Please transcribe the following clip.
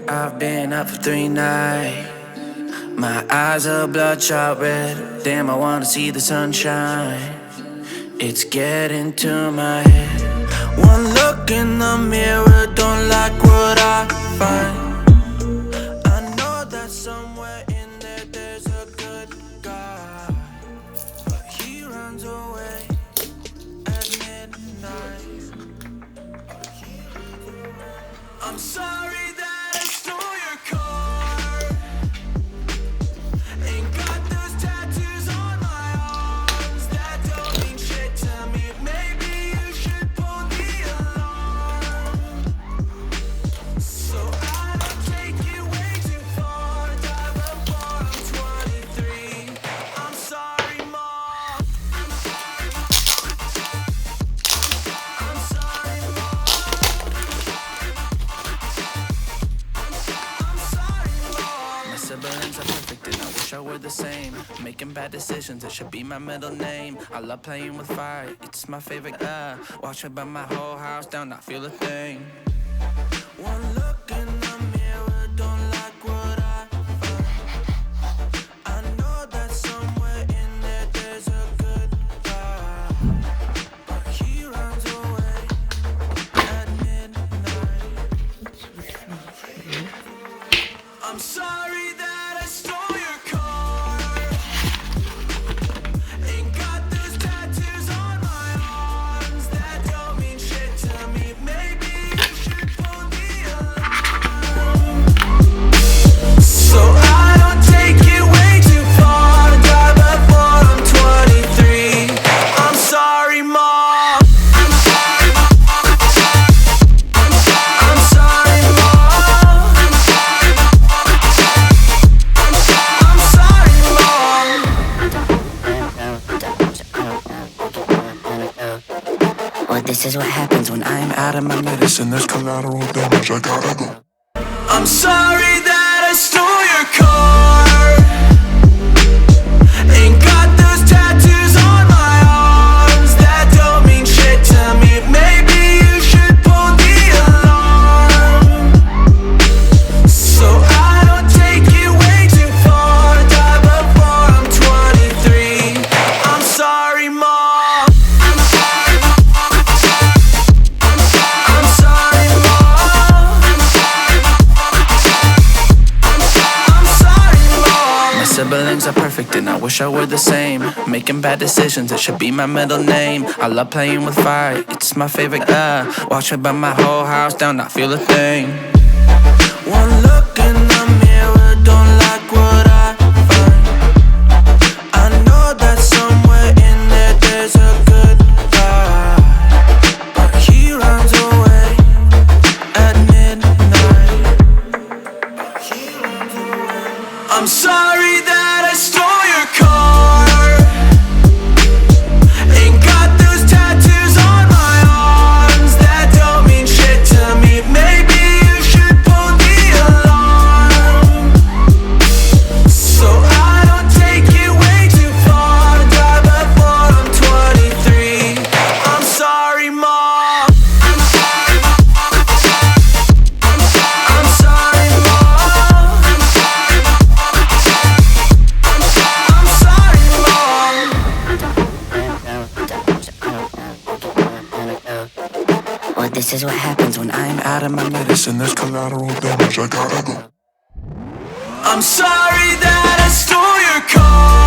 I've been up for 3 nights. My eyes are bloodshot red. Damn, I wanna see the sunshine. It's getting to my head. One look in the mirror, don't like what I find. I know that somewhere in there there's a good guy, but he runs away at midnight. I'm sorry that I stole your car. Ain't got those tattoos on my arms that don't mean shit to me. Maybe you should pull the alarm, so I don't take it way too far. Die before I'm 23. I'm sorry, Mom. I'm sorry, Mom. I'm sorry, Mom. My siblings are perfect and I wish I were the same. Making bad decisions, it should be my middle name. I love playing with fire, it's my favorite. Watch me burn my whole house down, not feel a thing. One look in the mirror, don't like what I find. I know that somewhere in there there's a good guy, but he runs away at midnight. I'm sorry that I stole your car. Ain't got those tattoos on my arms that don't mean shit to me. Maybe you should pull the alarm, so I don't take it way too far. Die before I'm 23. I'm sorry, Mom. I'm sorry, Mom. I'm sorry, Mom. Well, this is what happens when I'm out of my medicine. There's collateral damage, I gotta go. I'm sorry that I stole your car. Ain't got those tattoos on my arms that don't mean shit to me. Maybe you should pull the alarm, so I don't take it way too far. Die before I'm 23. I'm sorry, Mom. I'm sorry, Mom. I'm sorry, Mom. My siblings are perfect and I wish I were the same. Making bad decisions, it should be my middle name. I love playing with fire, it's my favorite. Watch me burn my whole house down, not feel a thing. One look in the mirror, don't like what I find. I know that somewhere in there there's a good guy, but he runs away at midnight. I'm sorry that I stole your car. Ain't got those tattoos on my arms that don't mean shit to me. Maybe you should pull the alarm, so I don't take it way too far. Die before I'm 23. I'm sorry, Mom. I'm sorry, Mom. I'm sorry, Mom. Well, this is what happens when I'm out of my medicine. There's collateral damage, I gotta go. I'm sorry that I stole your car.